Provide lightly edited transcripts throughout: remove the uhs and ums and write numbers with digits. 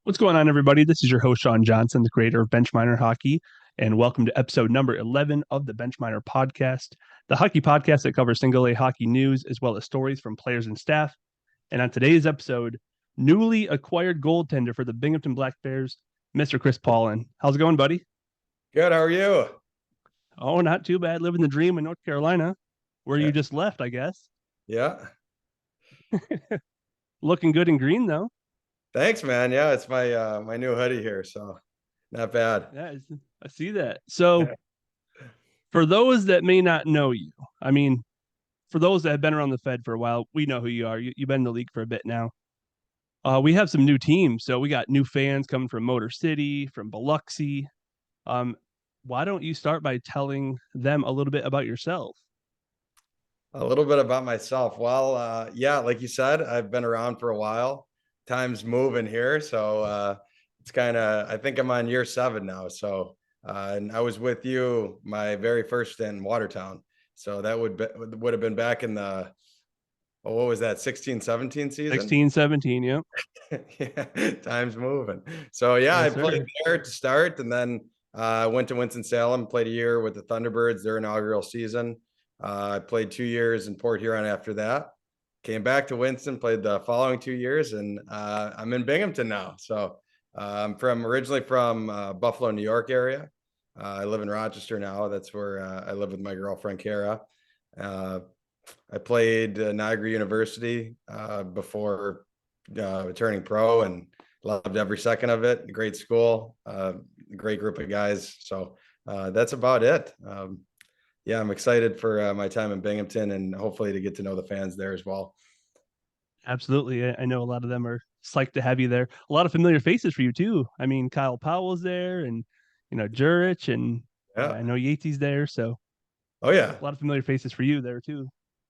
What's going on, everybody? This is your host, Sean Johnson, the creator of Bench Minor Hockey, and welcome to episode number 11 of the Bench Minor Podcast, the hockey podcast that covers single A hockey news as well as stories from players and staff. And on today's episode, newly acquired goaltender for the Binghamton Black Bears, Mr. Chris Paulin. How's it going, buddy? Good. How are you? Oh, not too bad. Living the dream in North Carolina, where you Yeah. just left, I guess. Yeah. Looking good in green, though. Thanks, man. Yeah, it's my new hoodie here, so not bad. Yeah, I see that. So, Yeah. for those that may not know you, I mean, for those that have been around the Fed for a while, we know who you are. You've been in the league for a bit now. We have some new teams, so we got new fans coming from Motor City, from Biloxi. Um, why don't you start by telling them a little bit about yourself? A little bit about myself. Well, yeah, like you said, I've been around for a while. Time's moving here, so it's kind of. I think I'm on year 7 now. So, and I was with you my very first in Watertown. So that would have been back in the what was that 16-17 season? 16, 17, yeah. Yeah, time's moving. So yeah, I Yes, played sir. there to start, and then I went to Winston-Salem, played a year with the Thunderbirds, their inaugural season. I played 2 years in Port Huron after that. Came back to Winston, played the following 2 years, and I'm in Binghamton now. So I'm originally from Buffalo, New York area. I live in Rochester now. That's where I live with my girlfriend Kara. Uh, I played Niagara University before turning pro and loved every second of it. Great school, great group of guys. So that's about it. Yeah, I'm excited for my time in Binghamton and hopefully to get to know the fans there as well. Absolutely. I know a lot of them are psyched to have you there. A lot of familiar faces for you too. I mean, Kyle Powell's there, and Jurich, and I Yeah. know Yatesy's there. So Oh yeah. a lot of familiar faces for you there too.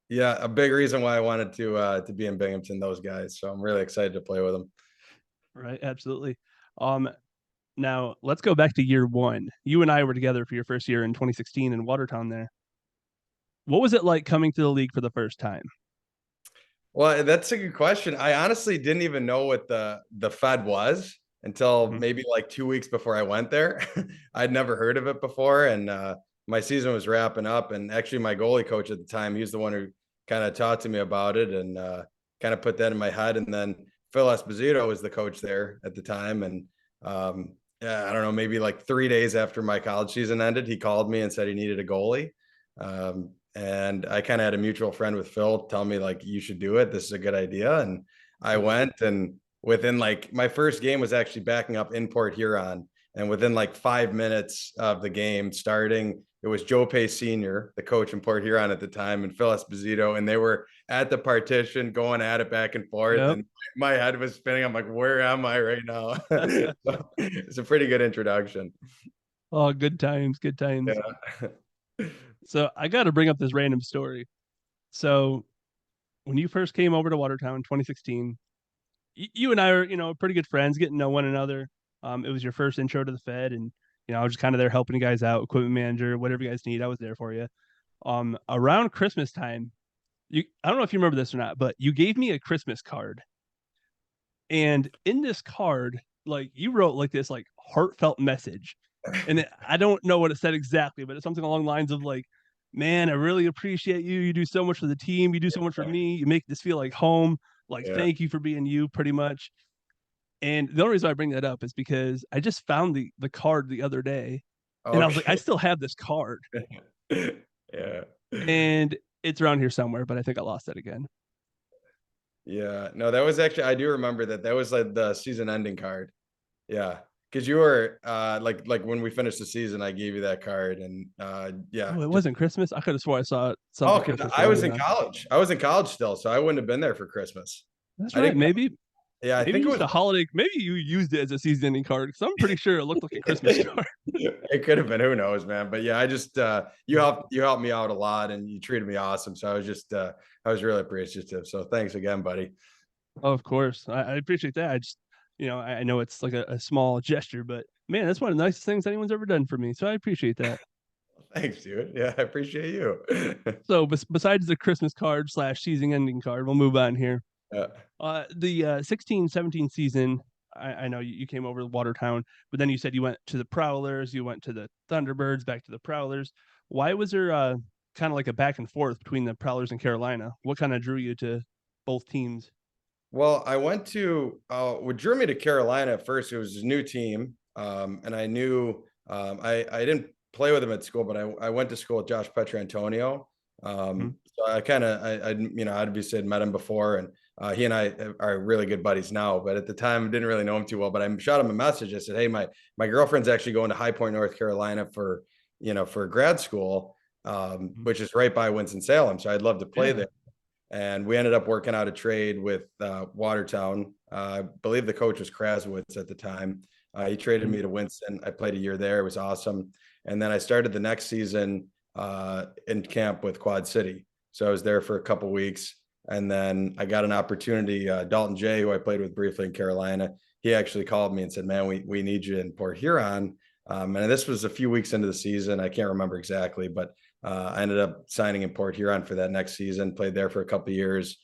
Yeah. A big reason why I wanted to be in Binghamton, those guys. So I'm really excited to play with them. Right. Absolutely. Um, Now let's go back to year one. You and I were together for your first year in 2016 in Watertown there. What was it like coming to the league for the first time? Well, that's a good question. I honestly didn't even know what the Fed was until Mhm. maybe like 2 weeks before I went there. I'd never heard of it before, and my season was wrapping up. And actually, my goalie coach at the time, he was the one who kind of taught to me about it and kind of put that in my head. And then Phil Esposito was the coach there at the time, and yeah, I don't know, maybe like 3 days after my college season ended, he called me and said he needed a goalie. And I kind of had a mutual friend with Phil tell me like you should do it. This is a good idea. And I went, and within like my first game was actually backing up in Port Huron. And within like 5 minutes of the game starting, it was Joe Pace Sr., the coach in Port Huron at the time, and Phil Esposito, and they were at the partition going at it back and forth. Yep. And my head was spinning. I'm like, where am I right now? So it's a pretty good introduction. Oh, good times, good times. Yeah. So I got to bring up this random story. So when you first came over to Watertown in 2016, you and I are, pretty good friends, getting to know one another. It was your first intro to the Fed, and I was just kind of there helping you guys out, equipment manager, whatever you guys need, I was there for you. Around Christmas time, I don't know if you remember this or not, but you gave me a Christmas card, and in this card, like you wrote like this like heartfelt message, and I don't know what it said exactly, but it's something along the lines of like, "Man, I really appreciate you. You do so much for the team. You do so much for me. You make this feel like home. Like, Yeah. thank you for being you, pretty much." And the only reason I bring that up is because I just found the card the other day, and I was like, I Okay. still have this card, Yeah. and it's around here somewhere, but I think I lost it again. Yeah. No, that was actually I do remember that. That was like the season ending card. Yeah. Because you were like when we finished the season, I gave you that card and yeah, Oh, it just wasn't Christmas. I could have swore I saw something oh, because Christmas I was related in on. college. I was in college still, so I wouldn't have been there for Christmas. That's I right. didn't yeah, I Maybe think it just was a holiday. Maybe you used it as a season-ending card because I'm pretty sure it looked like a Christmas card. it could have been, who knows, man. But yeah, I just you helped me out a lot and you treated me awesome. So I was really appreciative. So thanks again, buddy. Oh, of course, I appreciate that. I just, I know it's like a small gesture, but man, that's one of the nicest things anyone's ever done for me. So I appreciate that. Thanks, dude. Yeah, I appreciate you. So besides the Christmas card slash season ending card, we'll move on here. Yeah. The 16-17 season, I know you came over to Watertown, but then you said you went to the Prowlers, you went to the Thunderbirds, back to the Prowlers. Why was there kind of like a back and forth between the Prowlers and Carolina? What kind of drew you to both teams? Well, I went to what drew me to Carolina at first. It was a new team, and I knew I didn't play with him at school, but I went to school with Josh Petrantonio. Mhm. So I kind of I'd obviously had met him before, and he and I are really good buddies now. But at the time, didn't really know him too well. But I shot him a message. I said, "Hey, my girlfriend's actually going to High Point, North Carolina for for grad school, Mhm. which is right by Winston Salem. So I'd love to play Yeah. there." And we ended up working out a trade with Watertown. I believe the coach was Kraswitz at the time. He traded Mhm. me to Winston. I played a year there. It was awesome. And then I started the next season in camp with Quad City. So I was there for a couple weeks. And then I got an opportunity. Dalton Jay, who I played with briefly in Carolina, he actually called me and said, "Man, we need you in Port Huron." And this was a few weeks into the season. I can't remember exactly, but I ended up signing in Port Huron for that next season. Played there for a couple of years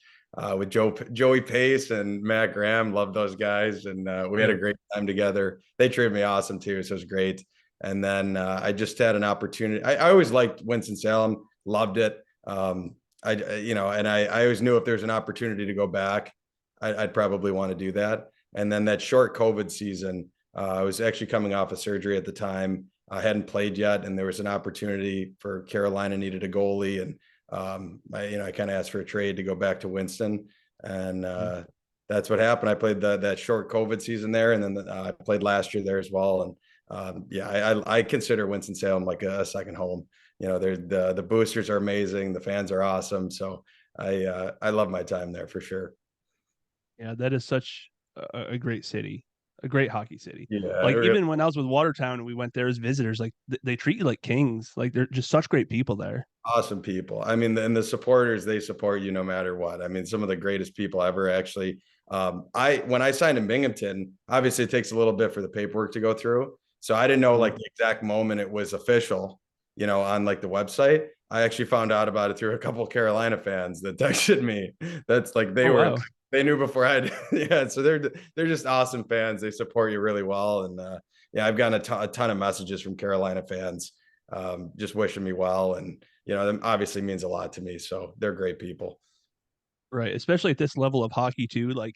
with Joey Pace and Matt Graham. Loved those guys, and we had a Yeah. great time together. They treated me awesome too, so it was great. And then I just had an opportunity. I always liked Winston Salem, loved it. And I always knew if there's an opportunity to go back, I'd probably want to do that. And then that short COVID season, I was actually coming off of surgery at the time. I hadn't played yet, and there was an opportunity for Carolina needed a goalie, and I kind of asked for a trade to go back to Winston, and Mhm. that's what happened. I played that short COVID season there, and then I played last year there as well. And I consider Winston Salem like a second home. They're the boosters are amazing, the fans are awesome, so I love my time there for sure. Yeah, that is such a great city, a great hockey city. Yeah, it Like really even when I was with Watertown and we went there as visitors, like they treat you like kings. Like they're just such great people there. awesome people. I mean, and the supporters, they support you no matter what. I mean, some of the greatest people ever actually. I when I signed in Binghamton, obviously it takes a little bit for the paperwork to go through. So I didn't know Mhm. like the exact moment it was official, on like the website. I actually found out about it through a couple of Carolina fans that texted me. That's like Oh wow. they knew before I had yeah, so they're just awesome fans. They support you really well. And yeah, I've gotten a ton of messages from Carolina fans just wishing me well. And them obviously means a lot to me. So they're great people. Right. Especially at this level of hockey too. Like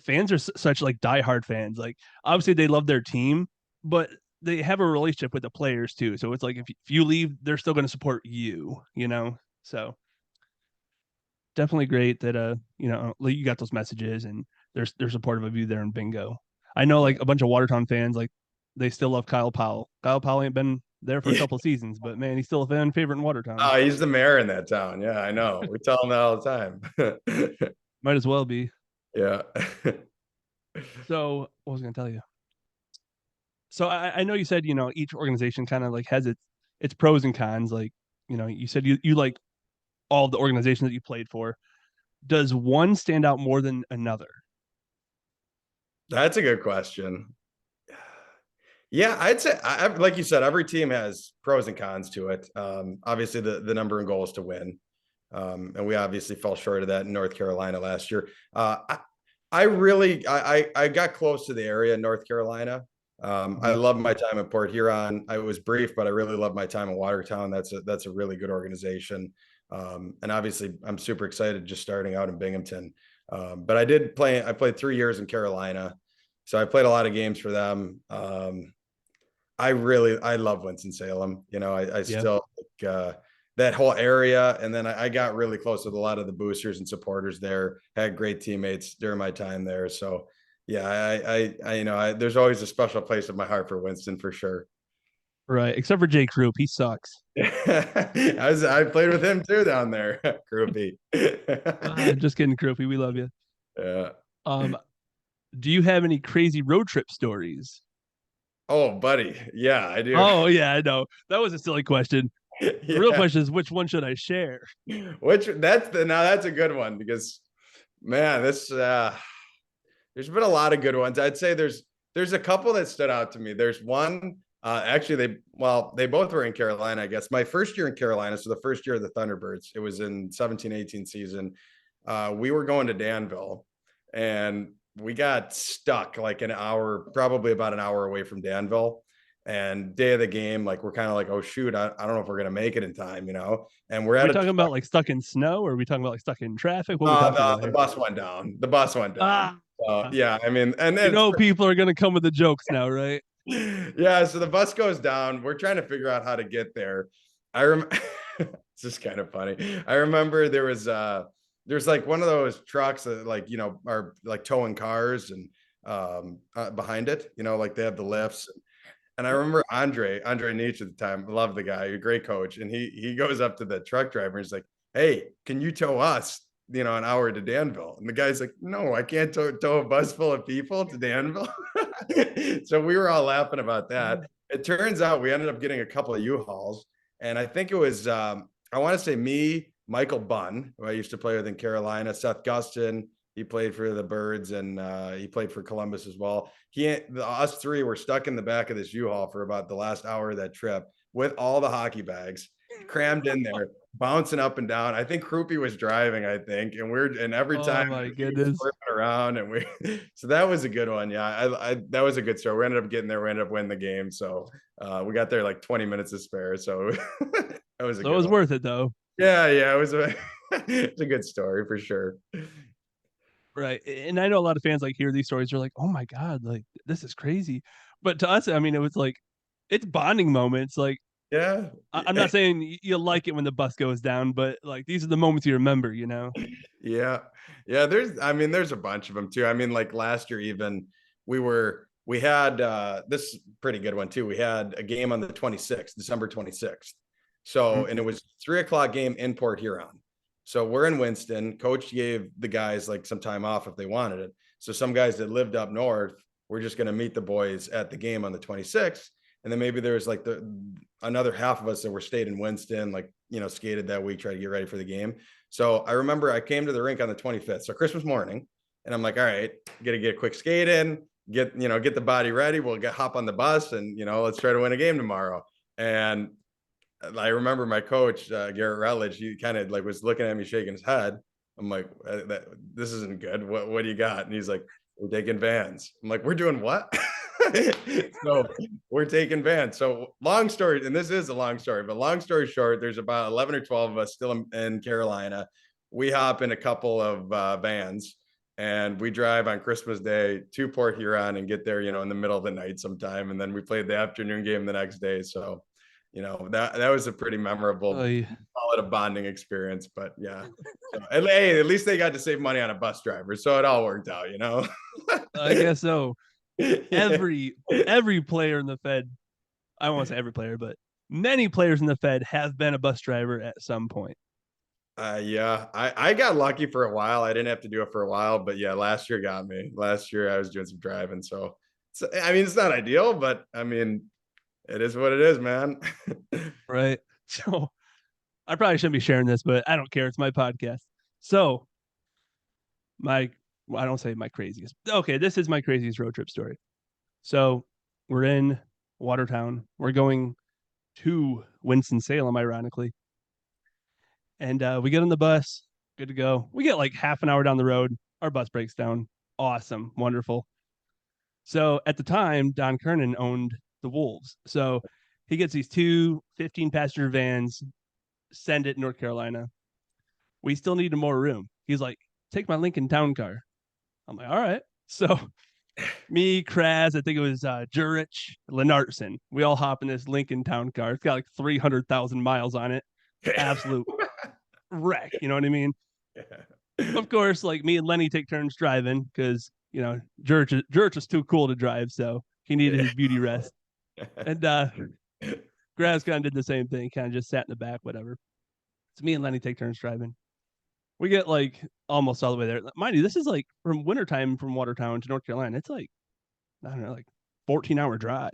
fans are such like diehard fans. Like obviously they love their team, but they have a relationship with the players too. So it's like if you leave, they're still going to support you, you know? So definitely great that like, you got those messages and they're supportive of you there in bingo. I know Yeah. like a bunch of Watertown fans like they still love Kyle Powell. Kyle Powell ain't been there for a Yeah. couple seasons, but man, he's still a fan favorite in Watertown. Oh, he's the mayor in that town. Yeah, I know. We tell him that all the time. Might as well be. Yeah. So what was I gonna tell you? So I know you said, each organization kind of like has its pros and cons. Like, you said you like all the organizations that you played for. Does one stand out more than another? That's a good question. Yeah, I'd say, like you said, every team has pros and cons to it. Obviously, the number one goal is to win. And we obviously fell short of that in North Carolina last year. I really I got close to the area in North Carolina. I Mhm. love my time in Port Huron. I was brief, but I really love my time in Watertown. That's a really good organization. And obviously, I'm super excited just starting out in Binghamton. But I played 3 years in Carolina, so I played a lot of games for them. I love Winston Salem. I Yeah. still like that whole area, and then I got really close with a lot of the boosters and supporters there. Had great teammates during my time there. So yeah, there's always a special place in my heart for Winston for sure. Right. Except for Jay Krupp. He sucks. I played with him too down there, Groupie. Just kidding, Kruppy. We love you. Yeah. Um, do you have any crazy road trip stories? Oh, buddy. Yeah, I do. Oh yeah, I know. That was a silly question. The real Yeah. question is which one should I share? Which that's a good one because man, this there's been a lot of good ones. I'd say there's a couple that stood out to me. There's one actually they both were in Carolina, I guess. My first year in Carolina, so the first year of the Thunderbirds, it was in 17-18 season. We were going to Danville and we got stuck like an hour, probably about an hour away from Danville. And day of the game, like we're kind of like, oh shoot, I don't know if we're gonna make it in time, And we're Are at we a talking truck. about like stuck in snow, or are we talking about like stuck in traffic? What are we talking about The here? bus went down. The bus went down. Ah, Yeah, I mean, and you then it's know people are gonna come with the jokes now, right? yeah, so the bus goes down. We're trying to figure out how to get there. I remember it's just kind of funny. I remember there's like one of those trucks that like, are like towing cars and behind it, like they have the lifts. And I remember Andre Nietzsche at the time, loved the guy, a great coach. And he goes up to the truck driver and he's like, hey, can you tow us, an hour to Danville? And the guy's like, no, I can't tow a bus full of people to Danville. So we were all laughing about that. It turns out we ended up getting a couple of U-Hauls. And I think it was, I want to say me, Michael Bunn, who I used to play with in Carolina, Seth Gustin, he played for the Birds and he played for Columbus as well. Us three were stuck in the back of this U-Haul for about the last hour of that trip with all the hockey bags crammed in there, bouncing up and down. I think Krupe was driving, and every Oh time my he was goodness. swerving around, and so that was a good one. Yeah, that was a good story. We ended up getting there. We ended up winning the game. So we got there like 20 minutes to spare. So that was a So it good was one. worth it though. Yeah, it was it's a good story for sure. Right. And I know a lot of fans like hear these stories, they're like, oh my God, like this is crazy. But to us, I mean, it was like it's bonding moments. Like Yeah. I'm not saying you like it when the bus goes down, but like these are the moments you remember, you know? Yeah. Yeah, there's a bunch of them too. I mean, like last year even we had this pretty good one too. We had a game on the 26th, December 26th. So, Mhm. and it was 3 o'clock game in Port Huron. So we're in Winston. Coach gave the guys like some time off if they wanted it. So some guys that lived up north were just going to meet the boys at the game on the 26th. And then maybe there was like another half of us that were stayed in Winston, like, skated that week, try to get ready for the game. So I remember I came to the rink on the 25th, so Christmas morning, and I'm like, all right, gotta get a quick skate in, get the body ready. We'll hop on the bus, and let's try to win a game tomorrow. And I remember my coach Garrett Rutledge. He kind of like was looking at me, shaking his head. I'm like, this isn't good. What do you got? And he's like, we're taking vans. I'm like, we're doing what? So we're taking vans. So long story, and this is a long story, but long story short, there's about 11 or 12 of us still in Carolina. We hop in a couple of vans and we drive on Christmas Day to Port Huron and get there, in the middle of the night sometime. And then we played the afternoon game the next day. So, that was a pretty Oh, memorable, yeah. call it a bonding experience. But yeah, so, hey, at least they got to save money on a bus driver. So it all worked out. I guess so. Yeah. Every player in the Fed, I won't say every player, but many players in the Fed have been a bus driver at some point. Yeah, I got lucky for a while. I didn't have to do it for a while, but yeah, last year got me. Last year I was doing some driving, so I mean, it's not ideal, but I mean, it is what it is, man. Right. So I probably shouldn't be sharing this, but I don't care. It's my podcast. So my well, I don't say my craziest. Okay, this is my craziest road trip story. So we're in Watertown. We're going to Winston-Salem, ironically. And we get on the bus, good to go. We get like half an hour down the road. Our bus breaks down. Awesome, wonderful. So at the time, Don Kernan owned the Wolves. So he gets these two 15 passenger vans, send it North Carolina. We still needed more room. He's like, take my Lincoln Town car. I'm like, all right. So me, Kraz, I think it was Jurich, Lenartson. We all hop in this Lincoln Town car. It's got like 300,000 miles on it. Absolute wreck. You know what I mean? Of course, like me and Lenny take turns driving because, Jurich is too cool to drive. So he needed his beauty rest. And Graz kind of did the same thing, kind of just sat in the back, whatever. So me and Lenny take turns driving. We get like almost all the way there. Mind you, this is like from wintertime from Watertown to North Carolina. It's like, I don't know, like 14-hour drive.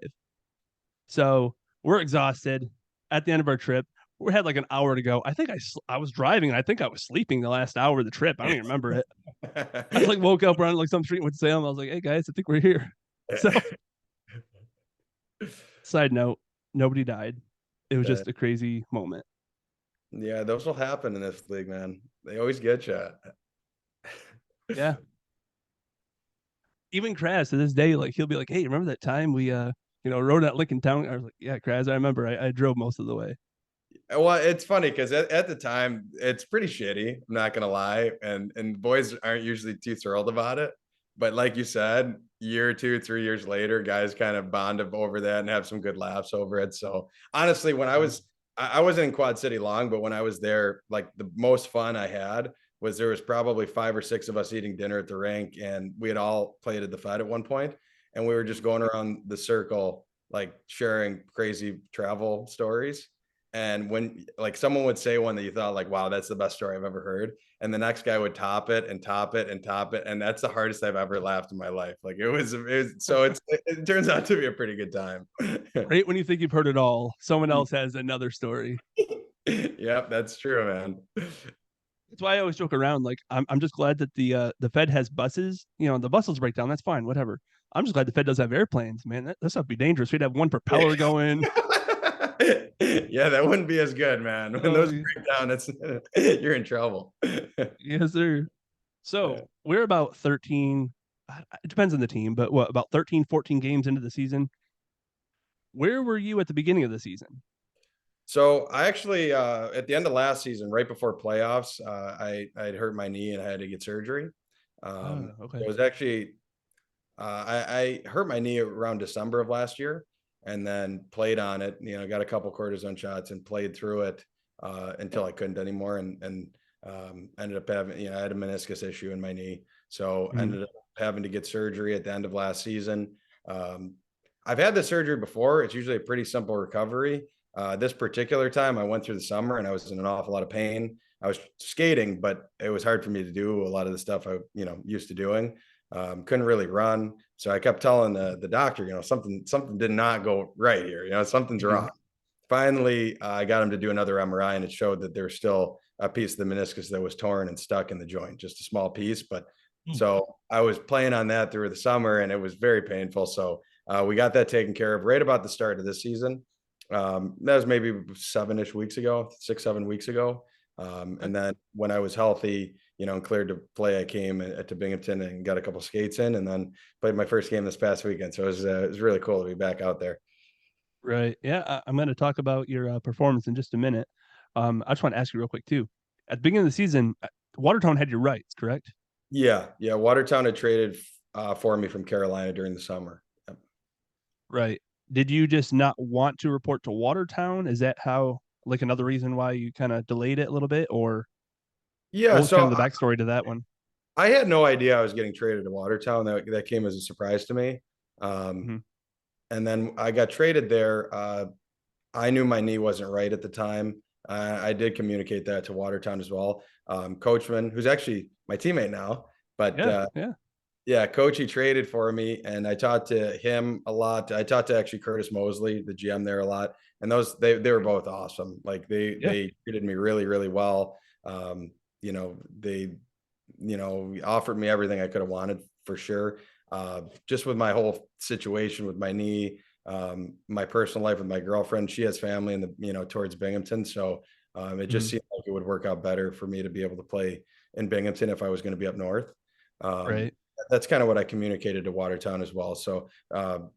So we're exhausted at the end of our trip. We had like an hour to go. I think I was driving and I think I was sleeping the last hour of the trip. I don't even remember it. I like woke up around like some street with Salem. I was like, hey guys, I think we're here. So side note, nobody died. It was just a crazy moment. Yeah, those will happen in this league, man. They always get you. Yeah. even Kraz to this day, like he'll be like, "Hey, remember that time we rode at Lincoln Town?" I was like, "Yeah, Kraz, I remember. I drove most of the way." Well, it's funny because at the time it's pretty shitty. I'm not gonna lie, and boys aren't usually too thrilled about it. But like you said, year 2, 3 years later, guys kind of bond over that and have some good laughs over it. So honestly, when Yeah. I wasn't in Quad City long, but when I was there, like the most fun I had was there was probably 5 or 6 of us eating dinner at the rink, and we had all played at the Fed at one point, and we were just going around the circle, like sharing crazy travel stories. And when like someone would say one that you thought like, wow, that's the best story I've ever heard. And the next guy would top it and top it and top it. And that's the hardest I've ever laughed in my life. Like it turns out to be a pretty good time. Right when you think you've heard it all, someone else has another story. Yep, that's true, man. That's why I always joke around. Like I'm just glad that the Fed has buses. The buses break down. That's fine, whatever. I'm just glad the Fed does have airplanes, man. That stuff be dangerous. We'd have one Yeah. propeller going. Yeah, that wouldn't be as good, man. When Oh, those break down, it's you're in trouble. yes, sir. Yeah. So we're about 13. It depends on the team, but what, about 13, 14 games into the season? Where were you at the beginning of the season? So I actually at the end of last season, right before playoffs, I'd hurt my knee and I had to get surgery. Okay. It was actually I hurt my knee around December of last year, and then played on it. Got a couple cortisone shots and played through it until I couldn't anymore, and ended up having I had a meniscus issue in my knee, so Mhm. ended up having to get surgery at the end of last season. Um, I've had the surgery before. It's usually a pretty simple recovery. This particular time, I went through the summer and I was in an awful lot of pain. I was skating, but it was hard for me to do a lot of the stuff I, used to doing. Couldn't really run. So I kept telling the doctor, something did not go right here. Something's Mhm. wrong. Finally, I got him to do another MRI, and it showed that there's still a piece of the meniscus that was torn and stuck in the joint, just a small piece. But Mm. so I was playing on that through the summer, and it was very painful. So we got that taken care of right about the start of this season. That was maybe 7-ish weeks ago, 6, 7 weeks ago. Okay. And then when I was healthy, and cleared to play, I came to Binghamton and got a couple skates in, and then played my first game this past weekend. So it was really cool to be back out there. Right. Yeah. I'm going to talk about your performance in just a minute. I just want to ask you real quick too. At the beginning of the season, Watertown had your rights, correct? Yeah, yeah. Watertown had traded for me from Carolina during the summer. Yep. Right. Did you just not want to report to Watertown? Is that how, like, another reason why you kind of delayed it a little bit, or Yeah, what was kind so of the backstory to that one? I had no idea I was getting traded to Watertown. That came as a surprise to me. Um, Hmm. and then I got traded there. I knew my knee wasn't right at the time. I did communicate that to Watertown as well. Coachman, who's actually my teammate now, but Yeah. Yeah. yeah, coach, he traded for me, and I talked to him a lot. I talked to actually Curtis Mosley, the GM there, a lot, and they were both awesome. Like Yeah. they treated me really really well. They offered me everything I could have wanted for sure. Just with my whole situation with my knee, my personal life with my girlfriend, she has family in the towards Binghamton, so it just Hmm. seemed like it would work out better for me to be able to play in Binghamton if I was going to be up north. Um, Right. that's kind of what I communicated to Watertown as well. So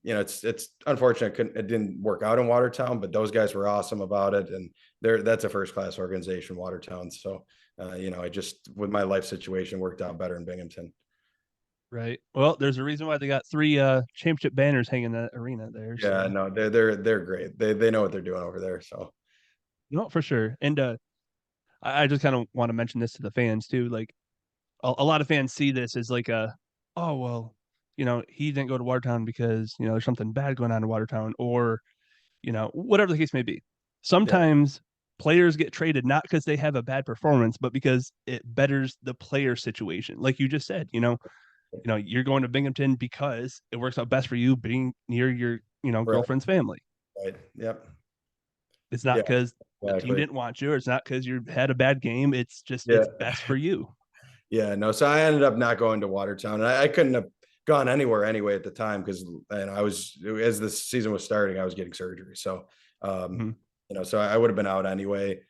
it's unfortunate it didn't work out in Watertown, but those guys were awesome about it, and that's a first class organization, Watertown. So I just with my life situation worked out better in Binghamton. Right. Well, there's a reason why they got three championship banners hanging in that arena there. Yeah, So, no, they're great. They know what they're doing over there. So no, for sure. And I just kind of want to mention this to the fans too. Like, a lot of fans see this as like oh well, he didn't go to Watertown because there's something bad going on in Watertown, or whatever the case may be. yeah, Sometimes players get traded not because they have a bad performance, but because it betters the player situation. Like you just said, you're going to Binghamton because it works out best for you being near your right, girlfriend's family. right, yep, It's not yeah, because the team exactly, didn't want you, or it's not because you had a bad game. It's just yeah, it's best for you. yeah. No, so I ended up not going to Watertown, and I couldn't have gone anywhere anyway at the time because and I was as the season was starting, I was getting surgery. So um, Mm-hmm. so I would have been out anyway.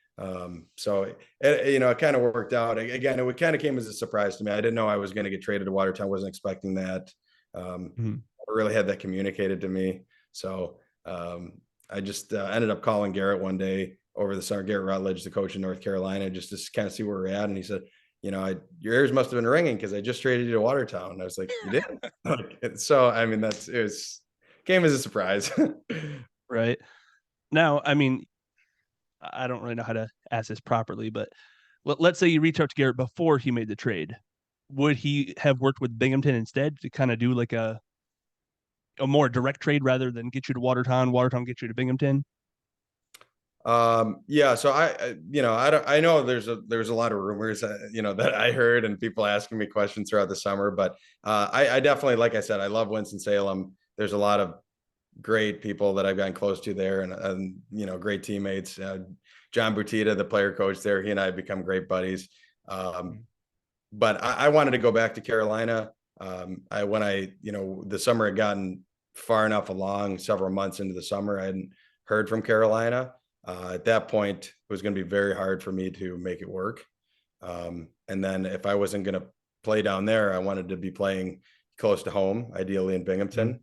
So it kind of worked out. Again, it kind of came as a surprise to me. I didn't know I was going to get traded to Watertown. Wasn't expecting that. Mhm. Never really had that communicated to me. So I just ended up calling Garrett one day over the summer, Garrett Rutledge, the coach in North Carolina, just to kind of see where we're at. And he said, your ears must have been ringing because I just traded you to Watertown. And I was like, you did? So, I mean, it was came as a surprise. Right. Now, I mean, I don't really know how to ask this properly, but let's say you reach out to Garrett before he made the trade. Would he have worked with Binghamton instead to kind of do like a more direct trade rather than get you to Watertown, Watertown get you to Binghamton? Yeah, so I know there's a lot of rumors that I heard and people asking me questions throughout the summer, but I definitely, like I said, I love Winston-Salem. There's a lot of great people that I've gotten close to there, and great teammates. John Butita, the player coach there, he and I have become great buddies. Um, but I wanted to go back to Carolina. When the summer had gotten far enough along, several months into the summer, I hadn't heard from Carolina. At that point, it was going to be very hard for me to make it work. And then if I wasn't going to play down there, I wanted to be playing close to home, ideally in Mm-hmm. Binghamton.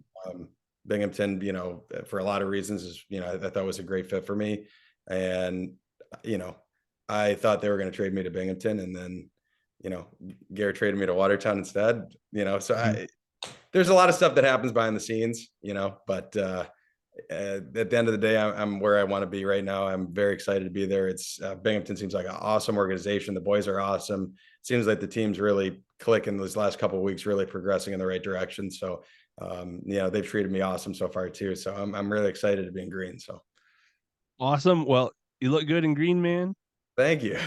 Binghamton, for a lot of reasons, I thought was a great fit for me. And, you know, I thought they were going to trade me to Binghamton, and then, you know, Garrett traded me to Watertown instead, so Mm-hmm. there's a lot of stuff that happens behind the scenes, but at the end of the day, I'm where I want to be right now. I'm very excited to be there. It's Binghamton seems like an awesome organization. The boys are awesome. Seems like the team's really clicking these last couple of weeks, really progressing in the right direction. So, they've treated me awesome so far too. So I'm really excited to be in green. So Awesome. Well, you look good in green, man. thank you.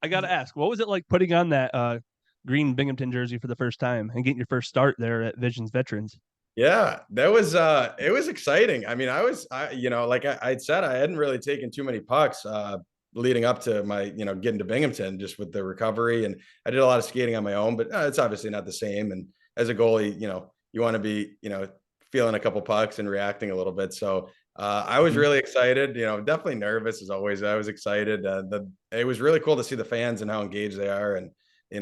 I gotta ask, what was it like putting on that green Binghamton jersey for the first time and getting your first start there at Visions Veterans? Yeah, that was it was exciting. I mean, like I'd said, I hadn't really taken too many pucks leading up to my, getting to Binghamton just with the recovery. And I did a lot of skating on my own, but it's obviously not the same. And as a goalie, you want to be, feeling a couple pucks and reacting a little bit. So I was Mhm. really excited, definitely nervous as always. I was excited. It was really cool to see the fans and how engaged they are, and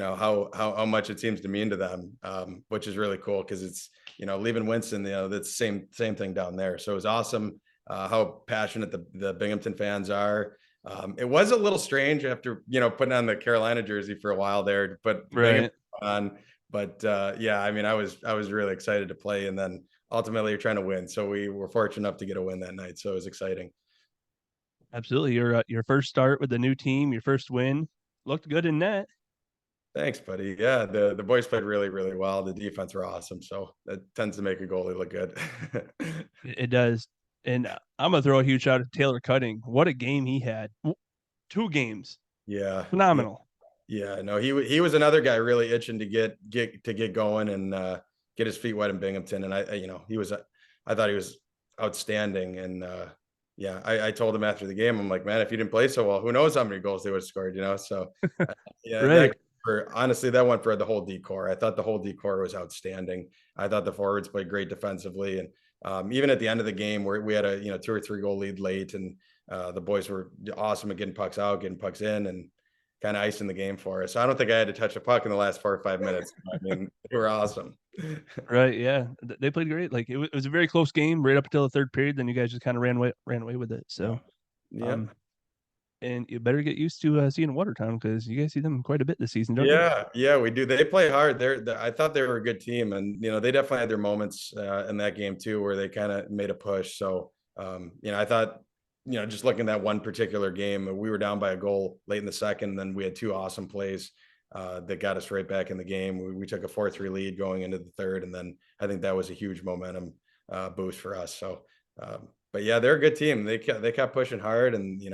how much it seems to mean to them, which is really cool because it's, leaving Winston, that's the same thing down there. So it was awesome how passionate the Binghamton fans are. It was a little strange after, putting on the Carolina jersey for a while there to put Binghamton Right. on. But yeah, I mean, I was really excited to play, and then ultimately you're trying to win. So we were fortunate enough to get a win that night. So it was exciting. Absolutely. Your first start with the new team, your first win, looked good in net. Thanks, buddy. Yeah, the boys played really, really well. The defense were awesome. So that tends to make a goalie look good. It does. And I'm gonna throw a huge shout out to Taylor Cutting. What a game he had. 2 games. Yeah, yeah. Phenomenal. Yeah, no, he was another guy really itching to get going and get his feet wet in Binghamton, and I thought he was outstanding, and yeah, I told him after the game, I'm like, man, if you didn't play so well, who knows how many goals they would have scored, So yeah, Right. honestly, that went for the whole decor. I thought the whole decor was outstanding. I thought the forwards played great defensively, and even at the end of the game where we had a 2 or 3 goal lead late, and the boys were awesome at getting pucks out, getting pucks in, and kind of icing the game for us. So I don't think I had to touch a puck in the last 4 or 5 minutes. I mean, they were awesome. Right. Yeah. They played great. Like it was a very close game right up until the third period. Then you guys just kind of ran away with it. Yeah. So, Yeah. um, and you better get used to seeing Watertown because you guys see them quite a bit this season, don't you? Yeah, yeah, we do. They play hard. I thought they were a good team, and they definitely had their moments in that game too, where they kind of made a push. So, I thought, just looking at that one particular game, we were down by a goal late in the second, then we had 2 awesome plays that got us right back in the game. We took a 4-3 lead going into the third, and then I think that was a huge momentum boost for us. So, but yeah, they're a good team. They kept pushing hard, and they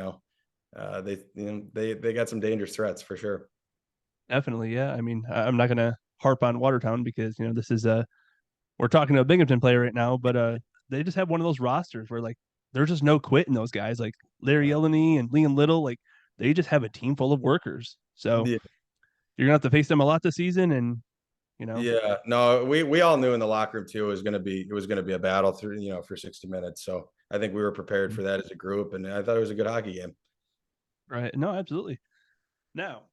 got some dangerous threats for sure. Definitely. Yeah. I mean, I'm not gonna harp on Watertown because this is we're talking to a Binghamton player right now, but they just have one of those rosters where like there's just no quit in those guys like Larry Yeah. Eleni and Liam Little. Like they just have a team full of workers. So Yeah. you're gonna have to face them a lot this season, and you know, Yeah, no, we all knew in the locker room too it was gonna be a battle through for 60 minutes. So I think we were prepared for that as a group, and I thought it was a good hockey game. right? No, absolutely. Now,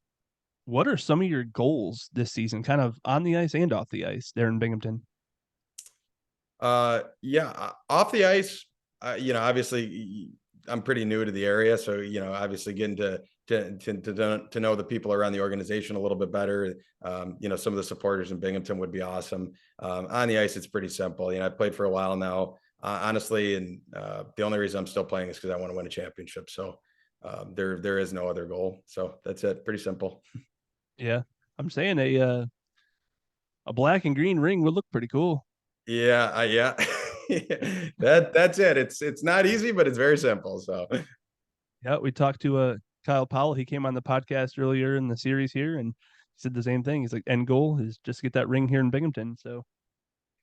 what are some of your goals this season, kind of on the ice and off the ice there in Binghamton? Yeah, off the ice, obviously I'm pretty new to the area, so obviously getting to know the people around the organization a little bit better. Some of the supporters in Binghamton would be awesome. On the ice, it's pretty simple. I played for a while now, honestly, and the only reason I'm still playing is because I want to win a championship. So there is no other goal. So that's it. Pretty simple. Yeah, I'm saying a black and green ring would look pretty cool. Yeah. That's it. It's not easy, but it's very simple. So Yeah, we talked to Kyle Powell. He came on the podcast earlier in the series here, and he said the same thing. He's like, end goal is just to get that ring here in Binghamton. So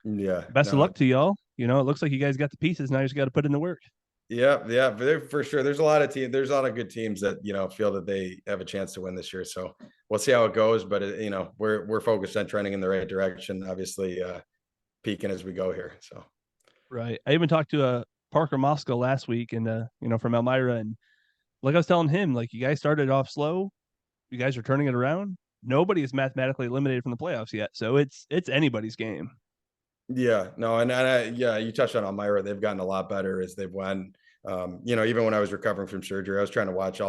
yeah, best of no, luck to y'all. It looks like you guys got the pieces. Now you just got to put in the work. yeah, for sure. There's a lot of teams. There's a lot of good teams that feel that they have a chance to win this year. So we'll see how it goes. But we're focused on trending in the right direction. Obviously, peaking as we go here. So Right. I even talked to Parker Moscow last week, and from Elmira, and like I was telling him, like you guys started off slow, you guys are turning it around. Nobody is mathematically eliminated from the playoffs yet, so it's anybody's game. yeah, no, yeah, you touched on Elmira. They've gotten a lot better as they've won. Even when I was recovering from surgery, I was trying to watch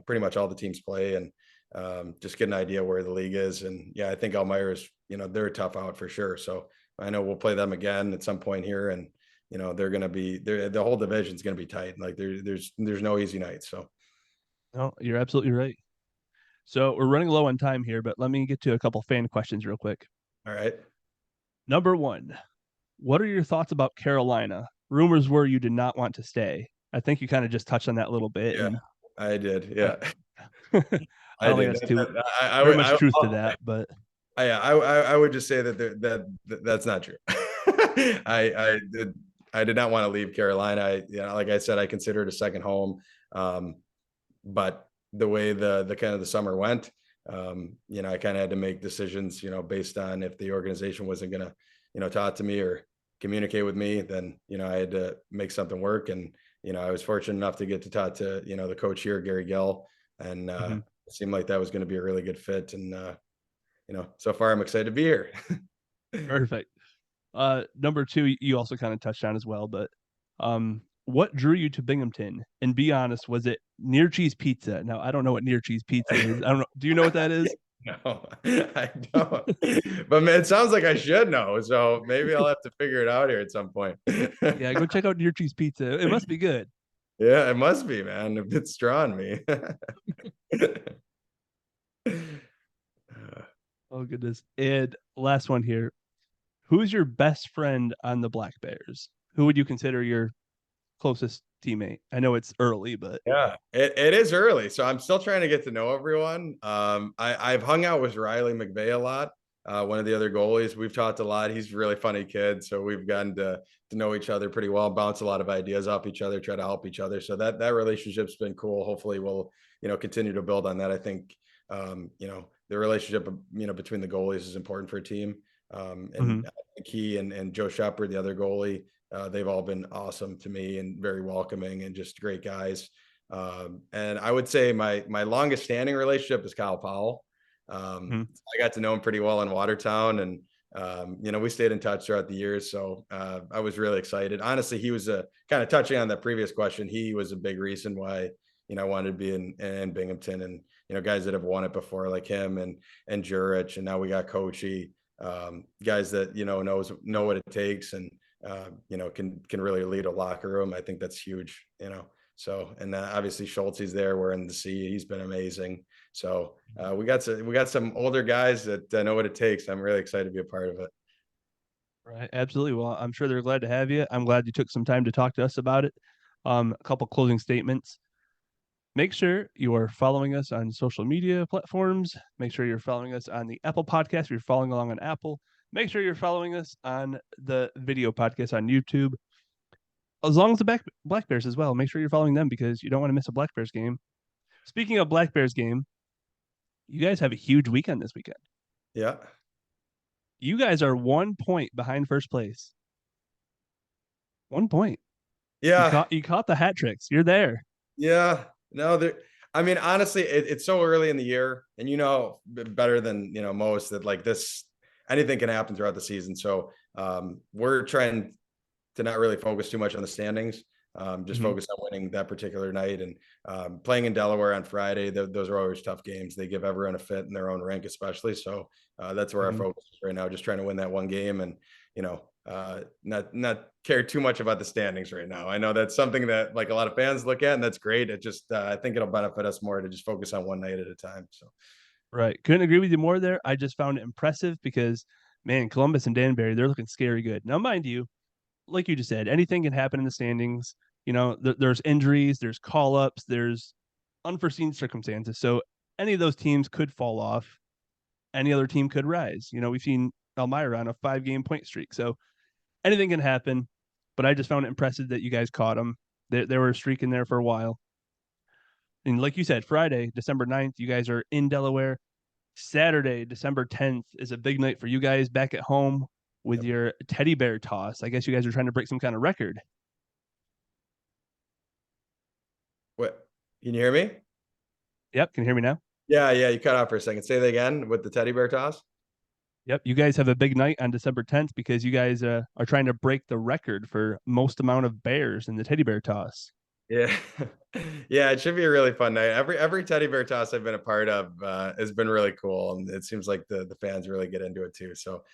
pretty much all the teams play and just get an idea where the league is. And yeah, I think Elmira's, they're a tough out for sure. So I know we'll play them again at some point here, and they're going to be the whole division's going to be tight. Like there's no easy nights. So No, you're absolutely right. So we're running low on time here, but let me get to a couple fan questions real quick. all right, Number one, what are your thoughts about Carolina? Rumors were you did not want to stay. I think you kind of just touched on that a little bit, yeah, and I did, I, yeah, I I don't think did. that's too I very would, much truth to that, but I would just say that's not true. I did not want to leave Carolina. Like I said, I consider it a second home. Um, but the way the kind of the summer went, I kind of had to make decisions, based on if the organization wasn't going to, talk to me or communicate with me, then, I had to make something work. And, I was fortunate enough to get to talk to, the coach here, Gary Gill, and mhm, it seemed like that was going to be a really good fit. And, so far I'm excited to be here. perfect. Number two, you also kind of touched on as well, but what drew you to Binghamton? And be honest, was it near cheese pizza? Now I don't know what near cheese pizza is. I don't know. Do you know what that is? No, I don't. But man, it sounds like I should know. So maybe I'll have to figure it out here at some point. Yeah, go check out near cheese pizza. It must be good. Yeah, it must be, man. If it's drawing me. Oh goodness. And last one here. Who's your best friend on the Black Bears? Who would you consider your closest teammate? I know it's early, but Yeah, it is early. So I'm still trying to get to know everyone. I've hung out with Riley McVeigh a lot. One of the other goalies. We've talked a lot. He's a really funny kid. So we've gotten to know each other pretty well, bounce a lot of ideas off each other, try to help each other. So that relationship's been cool. Hopefully we'll, continue to build on that. I think the relationship, between the goalies is important for a team. And mhm, he and Joe Shepard, the other goalie, they've all been awesome to me and very welcoming and just great guys. And I would say my longest standing relationship is Kyle Powell. mhm. I got to know him pretty well in Watertown, and we stayed in touch throughout the years. So I was really excited. Honestly, he was kind of touching on that previous question. He was a big reason why I wanted to be in Binghamton, and guys that have won it before like him and Jurich, and now we got Coachy, guys that know what it takes, and can really lead a locker room. I think that's huge. So, and obviously Schultze's there wearing the C. He's been amazing. So we got some older guys that know what it takes. I'm really excited to be a part of it. Right. Absolutely. Well, I'm sure they're glad to have you. I'm glad you took some time to talk to us about it. A couple closing statements. Make sure you are following us on social media platforms. Make sure you're following us on the Apple podcast. If you're following along on Apple, make sure you're following us on the video podcast on YouTube. As long as the Black Bears as well. Make sure you're following them because you don't want to miss a Black Bears game. Speaking of Black Bears game, you guys have a huge weekend this weekend. Yeah. You guys are 1 point behind first place. 1 point. You Yeah. caught the hat tricks. You're there. Yeah. No, there. I mean, honestly, it's so early in the year, and better than most that like this, anything can happen throughout the season. So we're trying to not really focus too much on the standings. Just Mhm. focus on winning that particular night, and playing in Delaware on Friday. Those are always tough games. They give everyone a fit in their own rank, especially. So that's where our Mhm. focus is right now, just trying to win that one game, and not care too much about the standings right now. I know that's something that like a lot of fans look at, and that's great. It just I think it'll benefit us more to just focus on one night at a time. So Right. Couldn't agree with you more there. I just found it impressive because, man, Columbus and Danbury, they're looking scary good. Now, mind you, like you just said, anything can happen in the standings. There's injuries, there's call ups, there's unforeseen circumstances. So any of those teams could fall off. Any other team could rise. We've seen Elmira on a 5 game point streak. So anything can happen. But I just found it impressive that you guys caught them. They were streaking there for a while. And like you said, Friday, December 9th, you guys are in Delaware. Saturday, December 10th is a big night for you guys back at home with yep. your teddy bear toss. I guess you guys are trying to break some kind of record. What, can you hear me? Yep. Can you hear me now? Yeah, yeah. You cut off for a second. Say that again with the teddy bear toss. Yep. You guys have a big night on December 10th because you guys are trying to break the record for most amount of bears in the teddy bear toss. Yeah. Yeah, it should be a really fun night. Every teddy bear toss I've been a part of has been really cool, and it seems like the fans really get into it too. So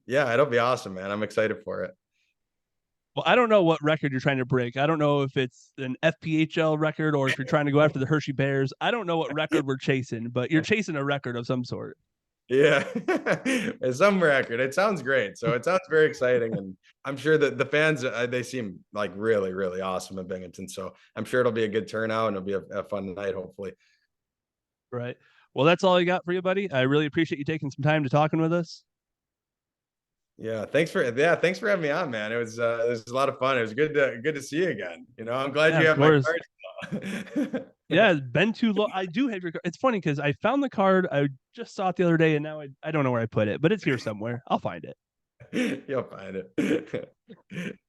yeah, it'll be awesome, man. I'm excited for it. Well, I don't know what record you're trying to break. I don't know if it's an FPHL record or if you're trying to go after the Hershey Bears. I don't know what record we're chasing, but you're chasing a record of some sort. Yeah. It's some record. It sounds great. So it sounds very exciting, and I'm sure that the fans they seem like really really awesome in Binghamton. So I'm sure it'll be a good turnout, and it'll be a fun night hopefully. Right. Well, that's all I got for you, buddy. I really appreciate you taking some time to talking with us. Thanks for having me on, man. It was a lot of fun. It was good to see you again. I'm glad Yeah, you of have my course. card. Yeah, it's been too long. I do have your card. It's funny because I found the card. I just saw it the other day, and now I don't know where I put it, but it's here somewhere. I'll find it. You'll find it.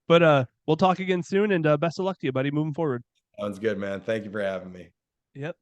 But we'll talk again soon, and best of luck to you, buddy, moving forward. Sounds good, man. Thank you for having me. Yep.